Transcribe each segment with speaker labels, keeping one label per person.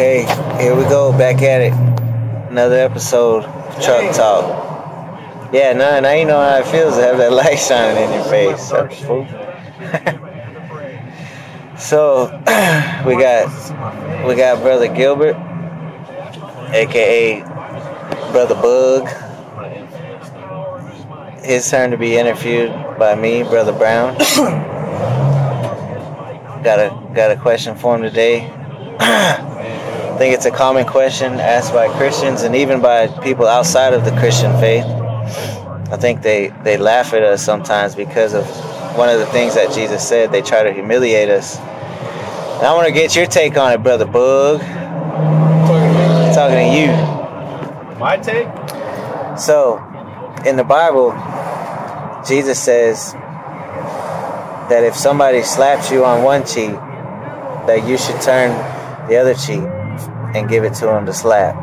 Speaker 1: Okay, here we go, back at it. Another episode of Truck Talk. Yeah, now you know how it feels to have that light shining in your face. So we got Brother Gilbert, aka Brother Bugg. His turn to be interviewed by me, Brother Brown. Got a question for him today. I think it's a common question asked by Christians and even by people outside of the Christian faith. I think they laugh at us sometimes because of one of the things that Jesus said. They try to humiliate us. And I want to get your take on it, Brother Bugg. Talking to you.
Speaker 2: My take?
Speaker 1: So, in the Bible, Jesus says that if somebody slaps you on one cheek, that you should turn the other cheek and give it to him to slap.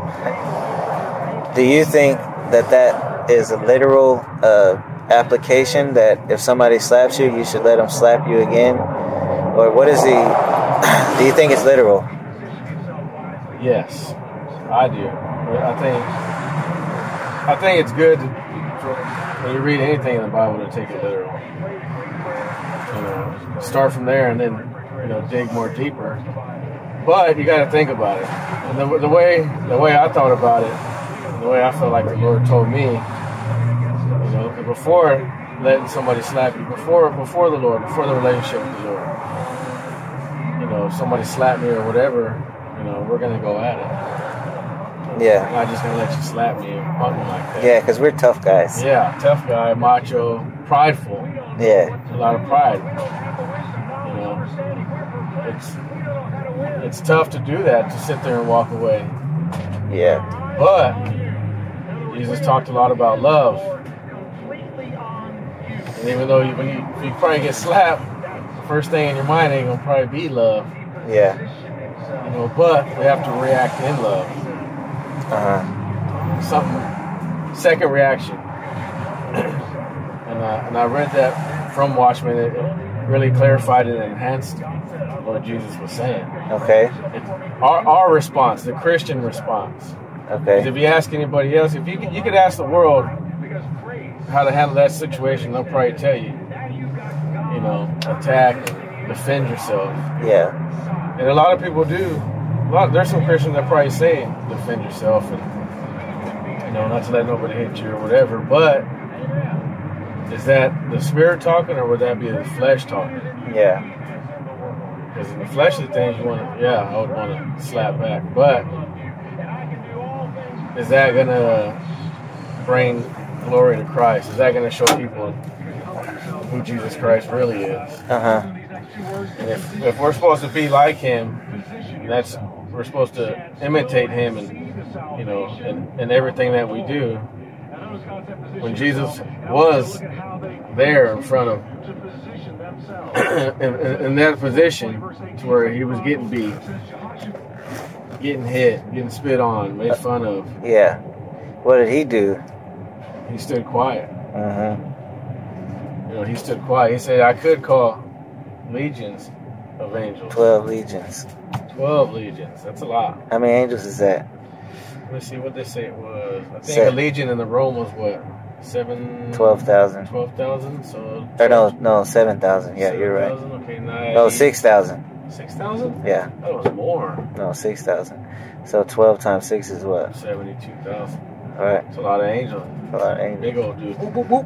Speaker 1: Do you think that is a literal application, that if somebody slaps you, you should let them slap you again? Or what is do you think it's literal?
Speaker 2: Yes, I do. I think it's good when you read anything in the Bible to take it literal. Start from there and then dig more deeper. But you got to think about it. And the way I thought about it, the way I felt like the Lord told me, before letting somebody slap you, before the Lord, before the relationship with the Lord, if somebody slapped me or whatever, we're gonna go at it.
Speaker 1: Yeah.
Speaker 2: I'm not just gonna let you slap me and pump me like that.
Speaker 1: Yeah, because we're tough guys.
Speaker 2: Yeah, tough guy, macho, prideful.
Speaker 1: Yeah.
Speaker 2: A lot of pride. It's tough to do that, to sit there and walk away.
Speaker 1: Yeah.
Speaker 2: But Jesus talked a lot about love. And even though you probably get slapped, the first thing in your mind ain't gonna probably be love.
Speaker 1: Yeah.
Speaker 2: But we have to react in love. Second reaction. And I read that from Watchmen. It really clarified and enhanced what Jesus was saying.
Speaker 1: Okay.
Speaker 2: Our response, the Christian response.
Speaker 1: Okay.
Speaker 2: If you ask anybody else, if you could ask the world how to handle that situation, they'll probably tell you. Attack, defend yourself.
Speaker 1: Yeah.
Speaker 2: And a lot of people do. There's some Christians that probably say defend yourself and not to let nobody hit you or whatever. But is that the spirit talking, or would that be the flesh talking?
Speaker 1: Yeah.
Speaker 2: Because in the fleshly things, I would want to slap back. But is that going to bring glory to Christ? Is that going to show people who Jesus Christ really is? And if we're supposed to be like Him, we're supposed to imitate Him, and in everything that we do. When Jesus was there in front of, in that position, to where He was getting beat, getting hit, getting spit on, made fun of.
Speaker 1: Yeah. What did He do?
Speaker 2: He stood quiet. He stood quiet. He said, I could call legions of angels.
Speaker 1: 12 legions.
Speaker 2: 12 legions. That's a lot.
Speaker 1: How many angels is that?
Speaker 2: Let's see what they say it was. I think a legion in the Rome was what?
Speaker 1: 12,000.
Speaker 2: 12,000. So.
Speaker 1: Or no, 7,000. Yeah, 7, you're right.
Speaker 2: Okay, nice.
Speaker 1: No, 6,000.
Speaker 2: 6,000?
Speaker 1: Yeah.
Speaker 2: That was more.
Speaker 1: No, 6,000. So 12 times 6 is what?
Speaker 2: 72,000.
Speaker 1: All right.
Speaker 2: It's a lot of angels.
Speaker 1: A lot of angels.
Speaker 2: Big old dude. Boop, boop, boop.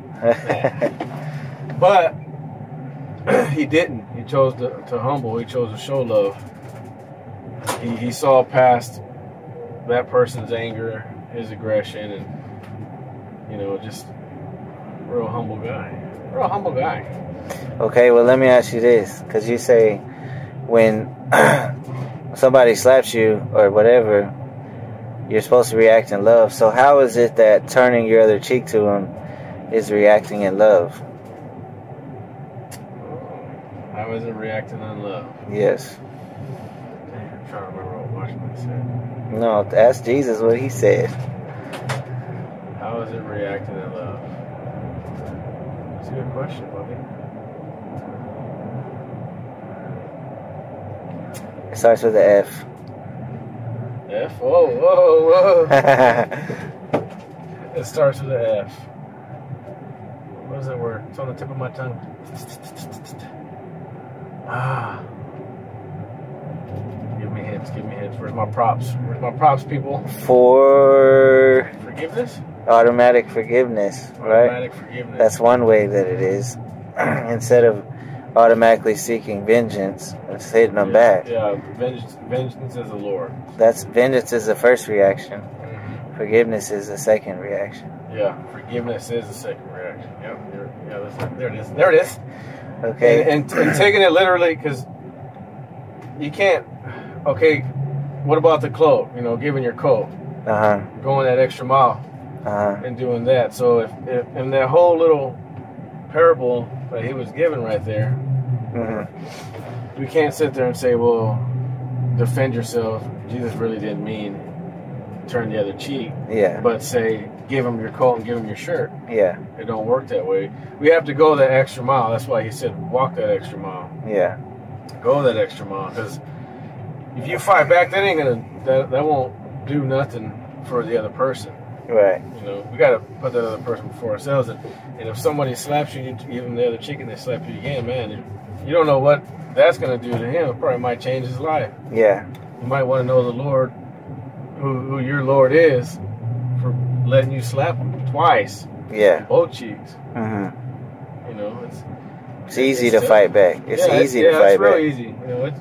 Speaker 2: But He didn't. He chose to humble. He chose to show love. He saw past that person's anger, his aggression, and just real humble guy. Real humble guy.
Speaker 1: Okay, well, let me ask you this, because you say when somebody slaps you or whatever, you're supposed to react in love. So how is it that turning your other cheek to him is reacting in love?
Speaker 2: How is it reacting in love?
Speaker 1: Yes.
Speaker 2: I'm trying to remember what Washington said.
Speaker 1: No, ask Jesus what He said.
Speaker 2: How is it reacting in love? That's a good question, buddy.
Speaker 1: It starts with an F.
Speaker 2: F. Whoa, whoa, whoa. It starts with an F. What is that word? It's on the tip of my tongue. Ah. Give me hints. Give me hints. Where's my props? Where's my props, people?
Speaker 1: For
Speaker 2: forgiveness?
Speaker 1: Automatic forgiveness, right?
Speaker 2: Automatic forgiveness.
Speaker 1: That's one way that it is. Instead of automatically seeking vengeance, it's hitting them back.
Speaker 2: Yeah, vengeance is the Lord.
Speaker 1: Vengeance is the first reaction. Mm-hmm. Forgiveness is the second reaction.
Speaker 2: Yeah, forgiveness is the second reaction. Yep. There it is. There it is.
Speaker 1: Okay.
Speaker 2: And taking it literally, because you can't. Okay, what about the coat? You know, giving your coat. Going that extra mile. And doing that. So if in that whole little parable that he was given right there, we can't sit there and say, well, defend yourself. Jesus really didn't mean turn the other cheek.
Speaker 1: Yeah.
Speaker 2: But say, give him your coat and give him your shirt.
Speaker 1: Yeah.
Speaker 2: It don't work that way. We have to go that extra mile. That's why he said, walk that extra mile.
Speaker 1: Yeah.
Speaker 2: Go that extra mile. Because if you fight back, that won't do nothing for the other person.
Speaker 1: Right.
Speaker 2: You know, we got to put the other person before ourselves. And if somebody slaps you, you give them the other cheek and they slap you again, man, you don't know what that's going to do to him. It probably might change his life.
Speaker 1: Yeah.
Speaker 2: You might want to know the Lord, who your Lord is, for letting you slap him twice.
Speaker 1: Yeah.
Speaker 2: Both cheeks.
Speaker 1: Mm-hmm.
Speaker 2: You know,
Speaker 1: it's easy to fight back. It's easy to fight back.
Speaker 2: It's real easy. You know,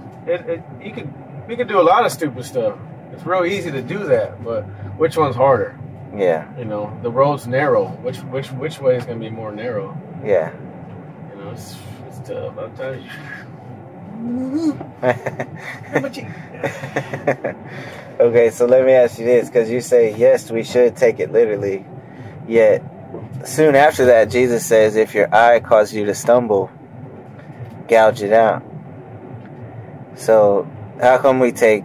Speaker 2: you can do a lot of stupid stuff. It's real easy to do that, but which one's harder?
Speaker 1: Yeah.
Speaker 2: You know, the road's narrow. Which way is going to be more narrow?
Speaker 1: Yeah.
Speaker 2: You know, it's tough. I'll tell you.
Speaker 1: Okay, so let me ask you this, because you say, yes, we should take it literally. Yet, soon after that, Jesus says, if your eye causes you to stumble, gouge it out. So, how come we take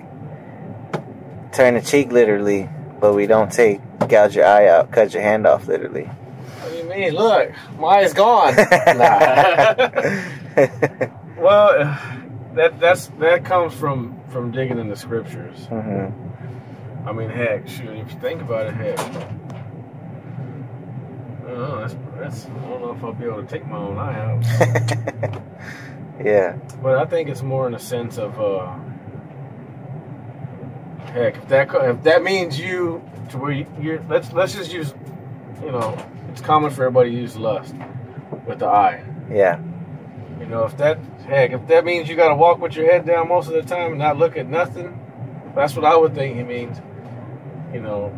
Speaker 1: turn the cheek literally, but we don't take gouge your eye out, cut your hand off literally?
Speaker 2: What do you mean? Look, my eye's gone. Well, that comes from digging in the scriptures.
Speaker 1: Mm-hmm.
Speaker 2: I mean, heck, shoot, if you think about it, heck, I don't know, I don't know if I'll be able to take my own eye out.
Speaker 1: Yeah. But
Speaker 2: I think it's more in a sense of, heck, if that means you to where you're, let's just use, you know, it's common for everybody to use lust with the eye.
Speaker 1: Yeah.
Speaker 2: You know, if that means you got to walk with your head down most of the time and not look at nothing, that's what I would think he means. You know,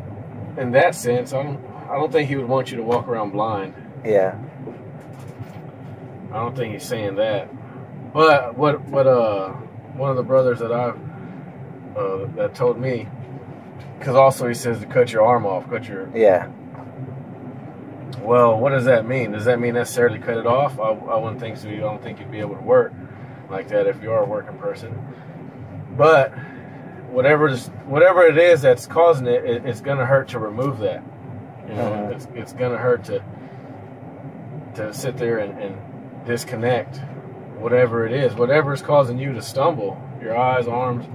Speaker 2: in that sense, I don't think he would want you to walk around blind.
Speaker 1: Yeah.
Speaker 2: I don't think he's saying that. But what one of the brothers that that told me, because also he says to cut your arm off,
Speaker 1: Yeah.
Speaker 2: Well, what does that mean? Does that mean necessarily cut it off? I wouldn't think so. I don't think you'd be able to work like that if you are a working person. But whatever it is that's causing it, it's going to hurt to remove that. You know, it's going to hurt to sit there and disconnect whatever it is. Whatever is causing you to stumble, your eyes, arms,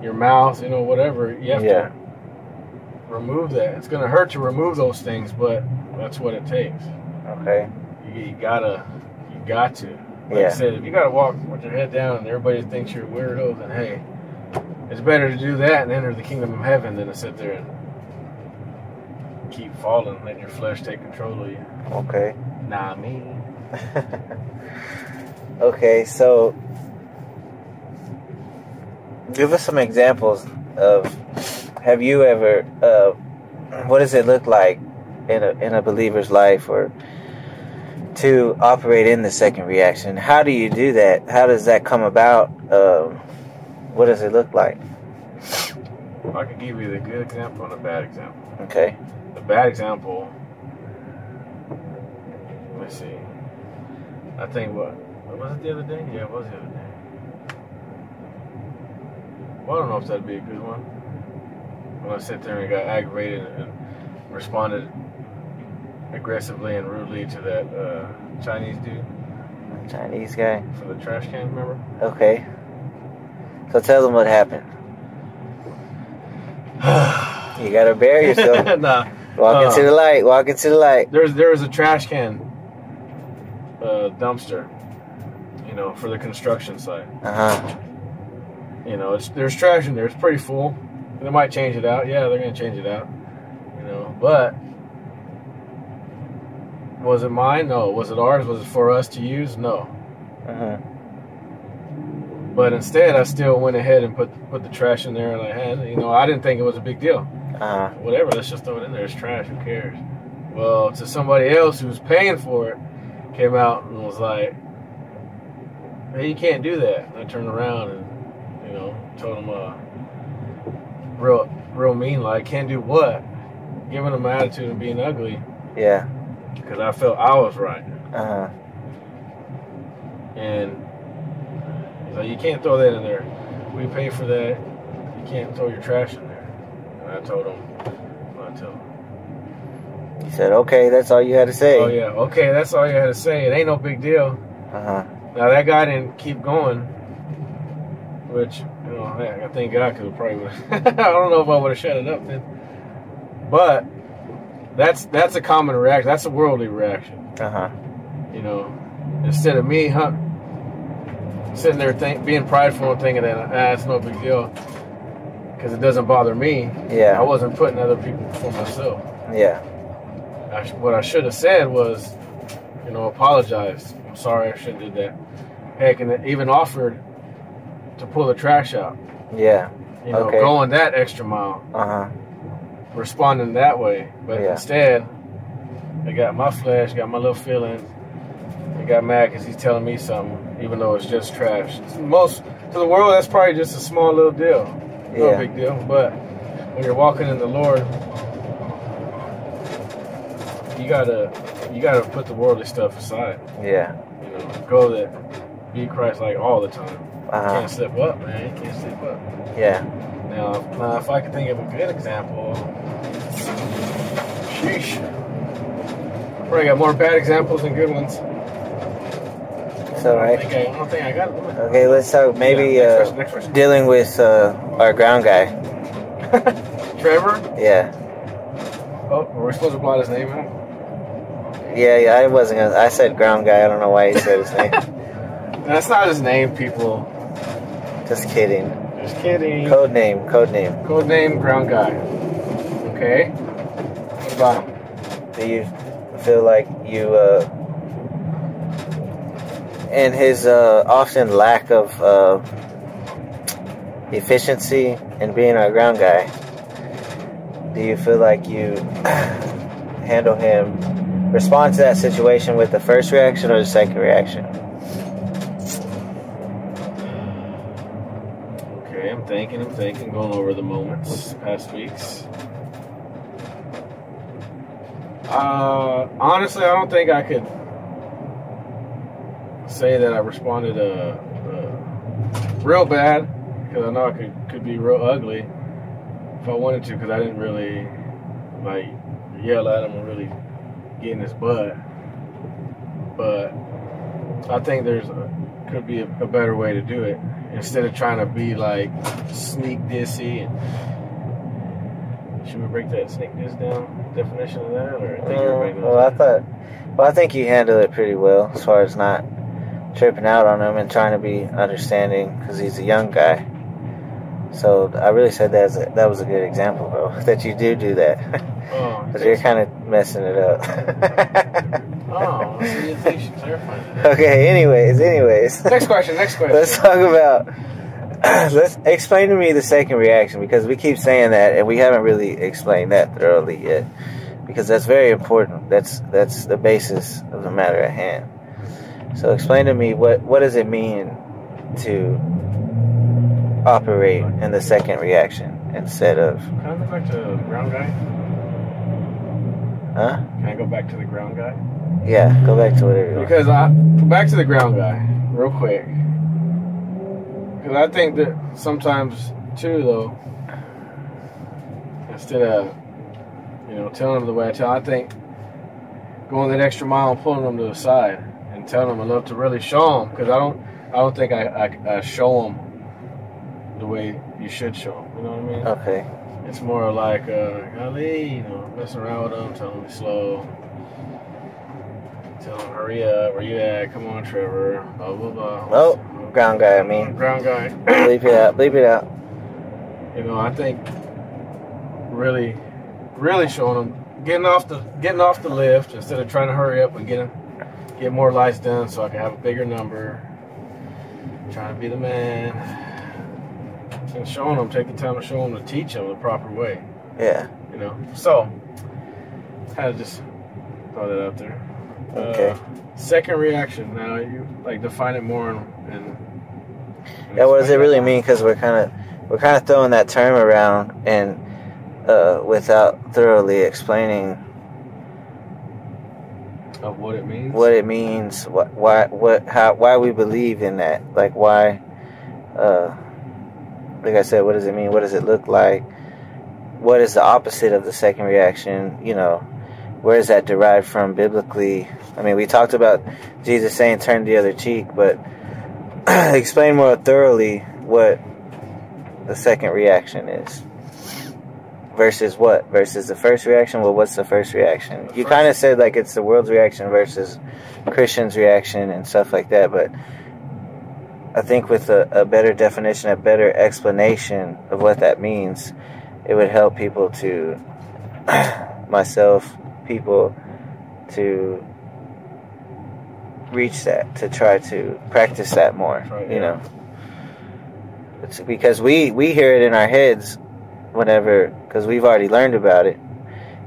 Speaker 2: your mouth, you know, whatever, you have to remove that. It's going to hurt to remove those things, but that's what it takes.
Speaker 1: Okay.
Speaker 2: You got to. Like I said, if you got to walk with your head down and everybody thinks you're a weirdo, then hey, it's better to do that and enter the kingdom of heaven than to sit there and keep falling, letting your flesh take control of you.
Speaker 1: Okay.
Speaker 2: Nah, me.
Speaker 1: Okay, so give us some examples of, have you ever, what does it look like in a believer's life, or to operate in the second reaction? How do you do that? How does that come about? What does it look like?
Speaker 2: I could give you the good example and a bad example.
Speaker 1: Okay.
Speaker 2: The bad example, let me see. I think was it the other day? Yeah, it was the other day. Well, I don't know if that'd be a good one. When I sat there and got aggravated and responded aggressively and rudely to that Chinese dude.
Speaker 1: Chinese guy?
Speaker 2: For the trash can, remember?
Speaker 1: Okay. So tell them what happened. You gotta bury yourself.
Speaker 2: Nah.
Speaker 1: Walk into the light. Walk into the light.
Speaker 2: There was a trash can dumpster, you know, for the construction site. You know, there's trash in there. It's pretty full. They might change it out. Yeah, they're gonna change it out. You know, but was it mine? No. Was it ours? Was it for us to use? No. But instead, I still went ahead and put the trash in there, and I had, you know, I didn't think it was a big deal. Whatever, let's just throw it in there. It's trash. Who cares? Well, to somebody else who's paying for it, came out and was like, "Hey, you can't do that." And I turned around and, you know, told him, real mean, like, "Can't do what?" Giving him an attitude of being ugly. Yeah. Because I felt I was right. And he's like, "You can't throw that in there. We pay for that. You can't throw your trash in there." And I told him.
Speaker 1: He said, "Okay, that's all you had to say."
Speaker 2: Oh yeah, okay, that's all you had to say. It ain't no big deal. Now that guy didn't keep going, which, you know, I thank God, because probably would. I don't know if I would have shut it up then. But that's a common reaction. That's a worldly reaction. You know, instead of me sitting there being prideful and thinking that it's no big deal because it doesn't bother me. Yeah, I wasn't putting other people before myself. Yeah. What I should have said was, you know, apologize. I'm sorry, I shouldn't have did that. Heck, and even offered to pull the trash out. Yeah. You know, going that extra mile. Responding that way. But instead, I got my flesh, got my little feelings. I got mad because he's telling me something, even though it's just trash. To the world, that's probably just a small little deal. No big deal. But when you're walking in the Lord, you gotta put the worldly stuff aside. Yeah. You know, be Christ-like all the time. You can't slip up, man. You can't slip up. Yeah. Now, if I could think of a good example, sheesh. Probably got more bad examples than good ones.
Speaker 1: It's all right.
Speaker 2: I don't think I got it.
Speaker 1: Okay, let's talk maybe next question. Dealing with our ground guy.
Speaker 2: Trevor?
Speaker 1: Yeah.
Speaker 2: Oh, were we supposed to blot his name out?
Speaker 1: Yeah, I wasn't gonna. I said ground guy. I don't know why he said his name.
Speaker 2: That's not his name, people.
Speaker 1: Just kidding.
Speaker 2: Just kidding.
Speaker 1: Code name.
Speaker 2: Code name, ground guy. Okay. What about him?
Speaker 1: Do you feel like you, and his often lack of efficiency in being our ground guy, do you feel like you respond to that situation with the first reaction or the second reaction?
Speaker 2: Okay, I'm thinking, going over the moments, past weeks. Honestly, I don't think I could say that I responded real bad, because I know I could be real ugly if I wanted to, because I didn't really like yell at him or really get in his butt. But I think could be a better way to do it, instead of trying to be like sneak dissy. Should we break that sneak diss down? Definition of that, or I think everybody knows
Speaker 1: I think you handle it pretty well, as far as not tripping out on him and trying to be understanding, because he's a young guy. So I really said that was a good example, bro, that you do that. Because you're kind of messing it up.
Speaker 2: So you think you should clarify that.
Speaker 1: Okay, anyways.
Speaker 2: Next question.
Speaker 1: Let's talk about, let's explain to me the second reaction, because we keep saying that and we haven't really explained that thoroughly yet, because that's very important. That's the basis of the matter at hand. So explain to me, what does it mean to operate in the second reaction instead of...
Speaker 2: Can I go back to the ground guy?
Speaker 1: Huh?
Speaker 2: Can I go back to the ground guy?
Speaker 1: Yeah, go back to whatever you want.
Speaker 2: Because back to the ground guy, real quick. Because I think that sometimes, too, though, instead of, telling them the way I tell, I think going that extra mile and pulling them to the side and telling them I love to really show them, because I don't think I show them the way you should show them. You know what I mean?
Speaker 1: Okay.
Speaker 2: It's more like, golly, messing around with them, telling them slow, telling them hurry up, where you at? Come on, Trevor. Blah blah blah.
Speaker 1: Oh, ground guy. I mean,
Speaker 2: ground guy.
Speaker 1: Bleep it out. Bleep it out.
Speaker 2: I think really showing them getting off the lift instead of trying to hurry up and get more lights done so I can have a bigger number. Trying to be the man. And showing them, take the time to show them, to teach them the proper way.
Speaker 1: Yeah.
Speaker 2: So kind of just throw that out there.
Speaker 1: Okay.
Speaker 2: Second reaction. Now you define it more and
Speaker 1: yeah. What does it really mean? Because we're kind of throwing that term around and without thoroughly explaining
Speaker 2: of what it means.
Speaker 1: What it means. Why we believe in that. Like why. Like I said, what does it mean? What does it look like? What is the opposite of the second reaction? Where is that derived from biblically? I mean, we talked about Jesus saying turn the other cheek, but explain more thoroughly what the second reaction is. Versus what? Versus the first reaction? Well, what's the first reaction? You kind of said like it's the world's reaction versus Christian's reaction and stuff like that, but I think with a better definition, a better explanation of what that means, it would help people to, people to reach that, to try to practice that more, It's because we hear it in our heads whenever, because we've already learned about it.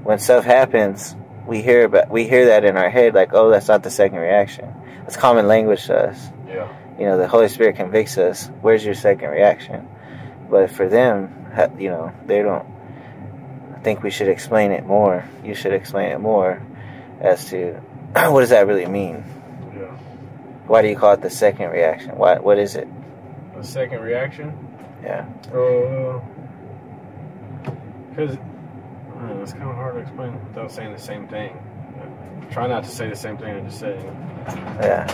Speaker 1: When stuff happens, we hear that in our head, like, oh, that's not the second reaction. It's common language to us.
Speaker 2: Yeah.
Speaker 1: The Holy Spirit convicts us. Where's your second reaction? But for them, they don't. I think we should explain it more. You should explain it more as to what does that really mean?
Speaker 2: Yeah.
Speaker 1: Why do you call it the second reaction? What is it?
Speaker 2: The second reaction?
Speaker 1: Yeah.
Speaker 2: Because it's kind of hard to explain without saying the same thing. Try not to say the same thing I just said.
Speaker 1: Yeah.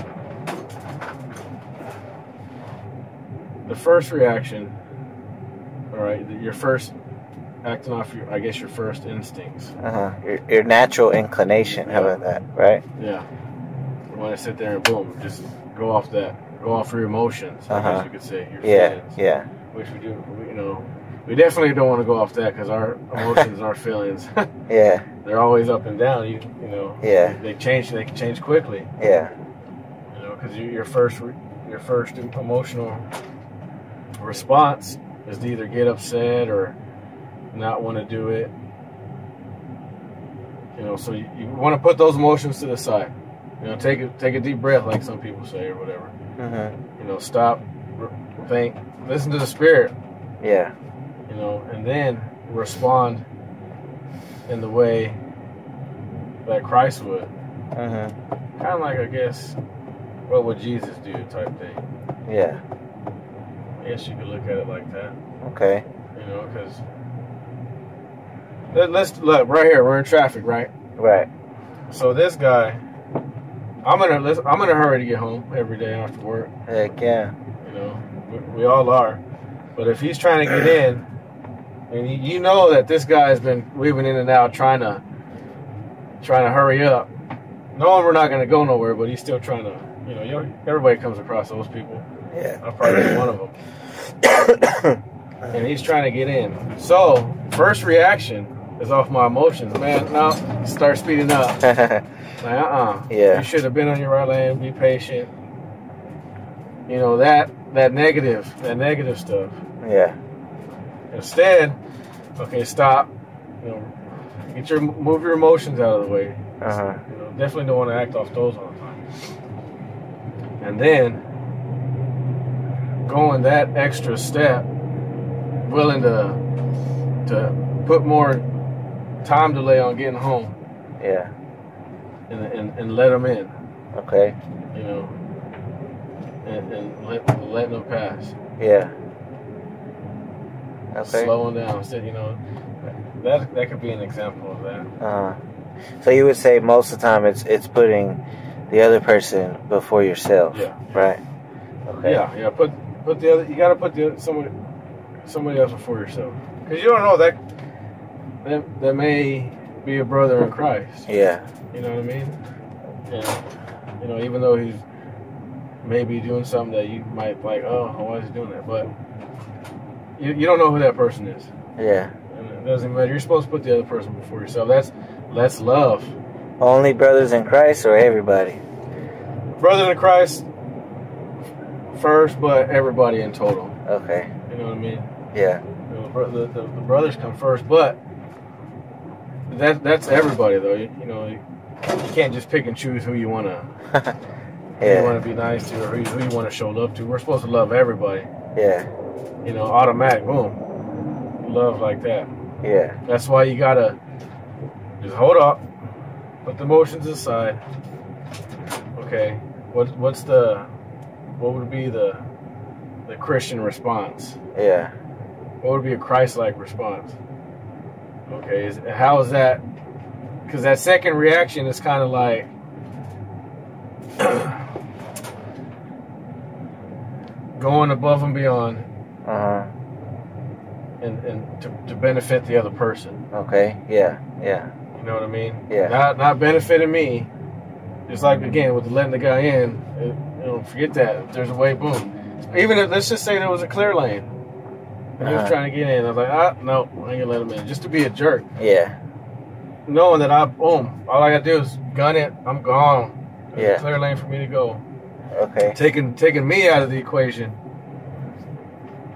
Speaker 2: The first reaction, all right, your first acting off your first instincts.
Speaker 1: Your natural inclination. How about that, right?
Speaker 2: Yeah. You want to sit there and boom, just go off your emotions. I guess you could say your feelings. Yeah. Which we do. We definitely don't want to go off that because our emotions, our feelings.
Speaker 1: Yeah.
Speaker 2: They're always up and down.
Speaker 1: Yeah.
Speaker 2: They can change quickly.
Speaker 1: Yeah.
Speaker 2: Because your first emotional response is to either get upset or not want to do it. So you want to put those emotions to the side. Take a deep breath, like some people say, or whatever.
Speaker 1: Mm-hmm.
Speaker 2: Stop, think, listen to the Spirit.
Speaker 1: Yeah.
Speaker 2: And then respond in the way that Christ would.
Speaker 1: Mm-hmm.
Speaker 2: Kind of like, I guess, what would Jesus do type thing.
Speaker 1: Yeah.
Speaker 2: I guess you could look at it like that.
Speaker 1: Okay.
Speaker 2: Because let's look right here. We're in traffic, right?
Speaker 1: Right.
Speaker 2: So this guy, I'm in a hurry to get home every day after work.
Speaker 1: Heck yeah.
Speaker 2: We all are. But if he's trying to get in, and that this guy has been weaving in and out trying to hurry up, knowing we're not going to go nowhere, but he's still trying to. Everybody comes across those people.
Speaker 1: Yeah.
Speaker 2: I'm probably one of them. And he's trying to get in. So, first reaction is off my emotions. Man, now start speeding up. Like,
Speaker 1: Yeah.
Speaker 2: You should have been on your right lane. Be patient. That negative stuff.
Speaker 1: Yeah.
Speaker 2: Instead, okay, stop. Move your emotions out of the way. Definitely don't want to act off those all the time. And then going that extra step, willing to put more time delay on getting home.
Speaker 1: Yeah.
Speaker 2: And let them in.
Speaker 1: Okay.
Speaker 2: And letting them pass.
Speaker 1: Yeah. Okay.
Speaker 2: Slowing down. Instead, that could be an example of that.
Speaker 1: So you would say most of the time it's putting the other person before yourself.
Speaker 2: Yeah.
Speaker 1: Right. Okay.
Speaker 2: Yeah. Put the other. You got to put somebody else before yourself, because you don't know that that may be a brother in Christ.
Speaker 1: Yeah.
Speaker 2: You know what I mean? And, you know, even though he's maybe doing something that you might like, oh, why is he doing that? But you don't know who that person is.
Speaker 1: Yeah.
Speaker 2: And it doesn't matter. You're supposed to put the other person before yourself. That's love.
Speaker 1: Only brothers in Christ or everybody?
Speaker 2: Brothers in Christ first, but everybody in total.
Speaker 1: Okay.
Speaker 2: You know what I mean?
Speaker 1: Yeah.
Speaker 2: You know, the brothers come first, but that's everybody though. You know, you can't just pick and choose who you want to. Who you want to be nice to, or who you want to show love to. We're supposed to love everybody.
Speaker 1: Yeah.
Speaker 2: You know, automatic, boom, love like that.
Speaker 1: Yeah.
Speaker 2: That's why you gotta just hold up, put the emotions aside. Okay, what would be the Christian response?
Speaker 1: Yeah.
Speaker 2: What would be a Christ-like response? Okay, how is that? Because that second reaction is kind of like going above and beyond, and to benefit the other person.
Speaker 1: Okay. Yeah. Yeah.
Speaker 2: You know what I mean?
Speaker 1: Yeah.
Speaker 2: Not benefiting me. Just like again with letting the guy in. You know, forget that. If there's a way, boom. Even if, let's just say there was a clear lane, and he was trying to get in. I was like, no, I ain't gonna let him in. Just to be a jerk.
Speaker 1: Yeah.
Speaker 2: Knowing that all I gotta do is gun it. I'm gone. There's a clear lane for me to go.
Speaker 1: Okay.
Speaker 2: Taking me out of the equation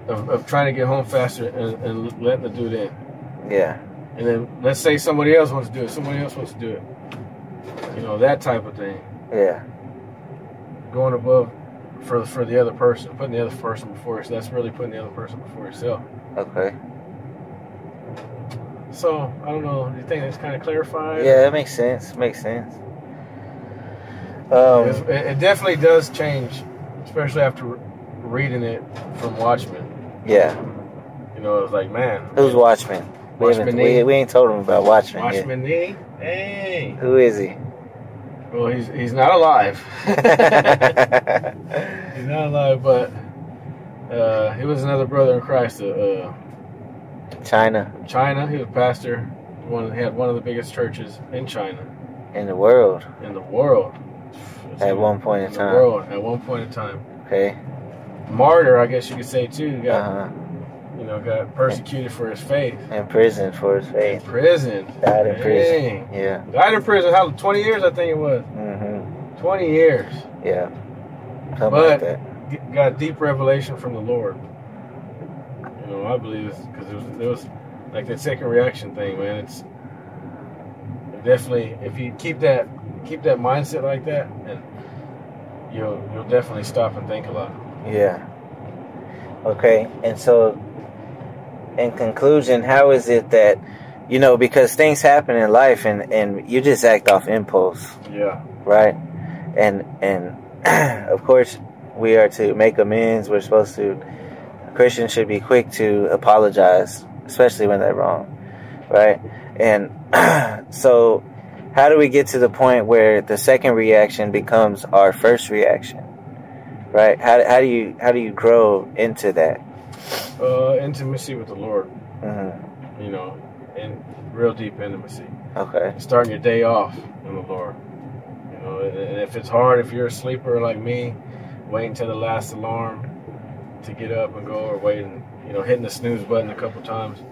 Speaker 2: of trying to get home faster and letting the dude in.
Speaker 1: Yeah.
Speaker 2: And then let's say somebody else wants to do it. Somebody else wants to do it. You know, that type of thing.
Speaker 1: Yeah.
Speaker 2: Going above for the other person, putting the other person before yourself. That's really putting the other person before yourself.
Speaker 1: Okay.
Speaker 2: So, I don't know. Do you think that's kind of clarified?
Speaker 1: Yeah, it makes sense. Makes sense.
Speaker 2: It definitely does change, especially after reading it from Watchmen.
Speaker 1: Yeah.
Speaker 2: You know, it's like, man.
Speaker 1: Who's Watchmen? We ain't told him about Watchmen yet.
Speaker 2: Watchmen Nee? Hey.
Speaker 1: Who is he?
Speaker 2: Well, he's not alive. He's not alive, but he was another brother in Christ.
Speaker 1: China.
Speaker 2: He was a pastor. He had one of the biggest churches in China.
Speaker 1: In the world.
Speaker 2: At
Speaker 1: one point in time.
Speaker 2: At one point in time.
Speaker 1: Okay.
Speaker 2: Martyr, I guess you could say too. Got persecuted for his faith.
Speaker 1: In prison for his faith. Died in prison. Yeah.
Speaker 2: Died in prison. How 20 years? I think it was. 20 years.
Speaker 1: Yeah. Something like that.
Speaker 2: Got deep revelation from the Lord. You know, I believe it's because there was like that second reaction thing, man. It's definitely, if you keep that mindset like that, and you'll definitely stop and think a lot.
Speaker 1: Yeah. Okay. And so, in conclusion, how is it that, you know, because things happen in life and you just act off impulse.
Speaker 2: Yeah.
Speaker 1: Right? And of course we are to make amends. Christians should be quick to apologize, especially when they're wrong. Right? And so how do we get to the point where the second reaction becomes our first reaction? Right? How do you grow into that?
Speaker 2: Intimacy with the Lord. You know, and real deep intimacy.
Speaker 1: Okay.
Speaker 2: Starting your day off in the Lord. You know, and if it's hard, if you're a sleeper like me, waiting till the last alarm to get up and go, or waiting, you know, hitting the snooze button a couple times.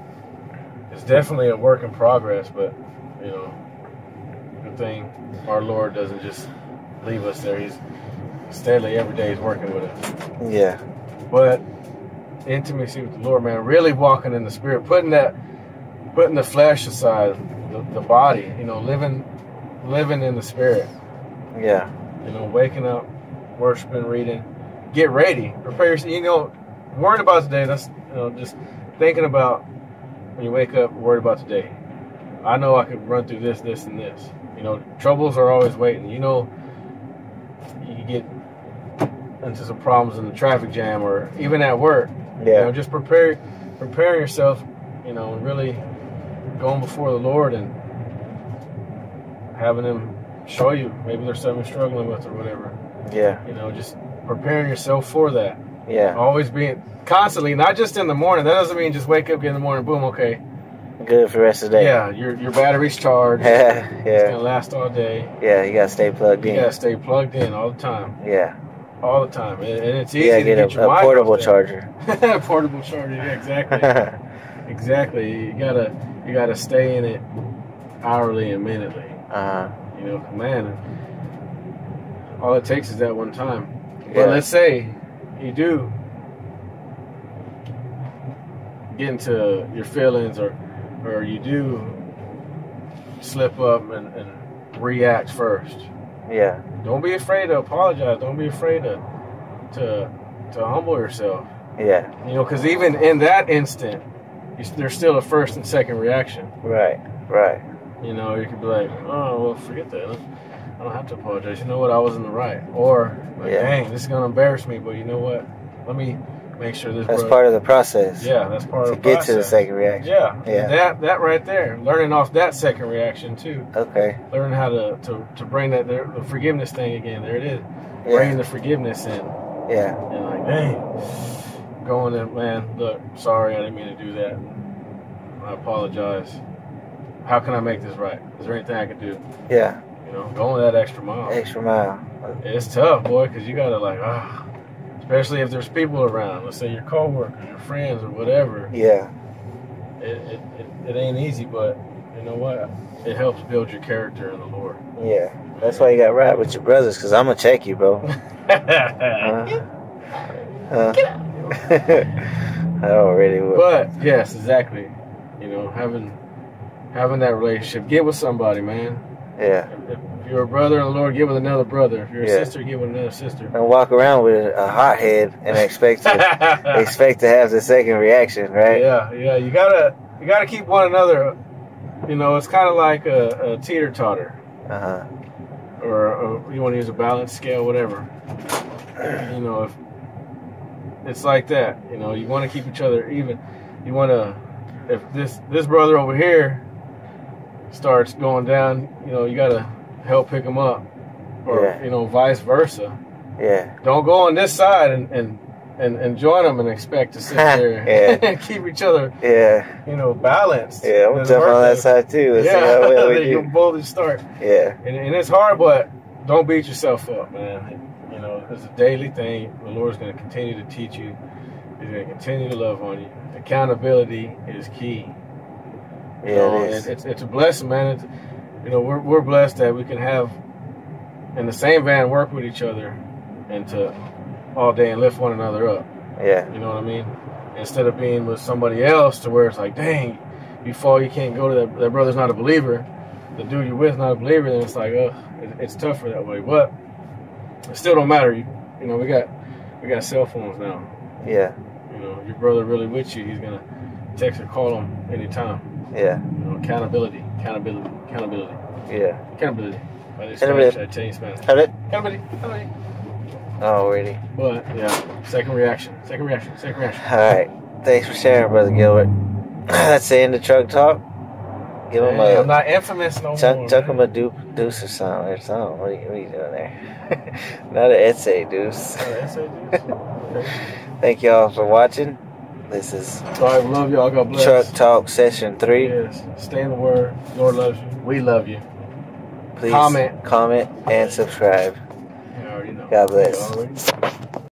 Speaker 2: It's definitely a work in progress, but, you know, good thing our Lord doesn't just leave us there. He's steadily every day he's working with us.
Speaker 1: Yeah.
Speaker 2: But intimacy with the Lord, man, really walking in the Spirit, putting the flesh aside, the body, you know, living in the Spirit.
Speaker 1: Yeah.
Speaker 2: You know, waking up, worshiping, reading, get ready, prepare yourself. You know, worrying about today. That's, you know, just thinking about when you wake up, worried about today. I know I could run through this, and this. You know, troubles are always waiting. You know, you get into some problems in the traffic jam or even at work.
Speaker 1: Yeah.
Speaker 2: You know, just preparing yourself, you know, and really going before the Lord and having Him show you maybe there's something you're struggling with or whatever.
Speaker 1: Yeah.
Speaker 2: You know, just preparing yourself for that.
Speaker 1: Yeah.
Speaker 2: Always being constantly, not just in the morning. That doesn't mean just wake up, get in the morning, boom, okay.
Speaker 1: Good for the rest of the day.
Speaker 2: Yeah, your battery's charged.
Speaker 1: Yeah.
Speaker 2: It's gonna last all day.
Speaker 1: Yeah, you gotta stay plugged in.
Speaker 2: You gotta stay plugged in all the time.
Speaker 1: Yeah.
Speaker 2: All the time, and it's easy
Speaker 1: Yeah,
Speaker 2: to get your mind
Speaker 1: portable
Speaker 2: off that.
Speaker 1: charger.
Speaker 2: Portable charger, yeah, exactly. Exactly. You gotta stay in it hourly and minutely. You know, man. All it takes is that one time. But let's say you do get into your feelings, or you do slip up and react first.
Speaker 1: Yeah.
Speaker 2: Don't be afraid to apologize. Don't be afraid to humble yourself.
Speaker 1: Yeah.
Speaker 2: You know, because even in that instant, there's still a first and second reaction.
Speaker 1: Right. Right.
Speaker 2: You know, you could be like, oh, well, forget that. I don't have to apologize. You know what? I was in the right. Or, like, dang, this is going to embarrass me, but you know what? Let me make sure this.
Speaker 1: That's part of the process.
Speaker 2: Yeah, that's part of the
Speaker 1: To
Speaker 2: process.
Speaker 1: get to the second reaction.
Speaker 2: Yeah. That right there. Learning off that second reaction, too.
Speaker 1: Okay.
Speaker 2: Learning how to bring that, the forgiveness thing again. There it is. Bringing the forgiveness in.
Speaker 1: Yeah.
Speaker 2: And like, dang. Going in, man, look, sorry, I didn't mean to do that. I apologize. How can I make this right? Is there anything I can do?
Speaker 1: Yeah.
Speaker 2: You know, going that extra mile.
Speaker 1: Extra mile.
Speaker 2: It's tough, boy, because you got to, like, especially if there's people around. Let's say your coworkers, your friends, or whatever.
Speaker 1: Yeah.
Speaker 2: It ain't easy, but you know what? It helps build your character in the Lord.
Speaker 1: Yeah. That's why you got right with your brothers, because I'm going to check you, bro. I already would.
Speaker 2: But, yes, exactly. You know, having that relationship. Get with somebody, man.
Speaker 1: Yeah.
Speaker 2: If you're a brother in the Lord, get with another brother. If you're a sister, get with another sister.
Speaker 1: And walk around with a hot head and expect to have the second reaction, right?
Speaker 2: Yeah. You gotta keep one another. You know, it's kind of like a teeter-totter. Or you want to use a balance scale, whatever. You know, if it's like that, you know, you want to keep each other even. You want to, if this brother over here starts going down, you know, you got to help pick him up, or you know, vice versa. Yeah. Don't go on this side and join them and expect to sit there and keep each other. You know, balanced.
Speaker 1: Yeah, I'm jumping on that side too. Let's see how well we
Speaker 2: you boldly start. And it's hard, but don't beat yourself up, man. You know, it's a daily thing. The Lord's going to continue to teach you. He's going to continue to love on you. Accountability is key. You know, it's a blessing, man. You know, we're blessed that we can have in the same van work with each other and to all day and lift one another up. You know what I mean? Instead of being with somebody else to where it's like, dang, you fall, you can't go to that brother's not a believer. The dude you're with not a believer, then it's like, it's tougher that way. But it still don't matter. You know, we got cell phones now. You know, your brother really with you, he's gonna text or call him anytime. You know, accountability. Accountability. Accountability. I tell you Spanish. Accountability.
Speaker 1: Already.
Speaker 2: But second reaction. All
Speaker 1: right. Thanks for sharing, Brother Gilbert. That's the end of Truck Talk. Give him
Speaker 2: I'm not infamous no more.
Speaker 1: Chuck him a deuce or something. What are you doing there? Not an essay deuce.
Speaker 2: Okay.
Speaker 1: Thank y'all for watching. This is
Speaker 2: I love y'all. God bless.
Speaker 1: Truck Talk Session 3.
Speaker 2: Yes. Stay in the Word. Lord loves you. We love you.
Speaker 1: Please comment, and subscribe.
Speaker 2: You already know.
Speaker 1: God bless.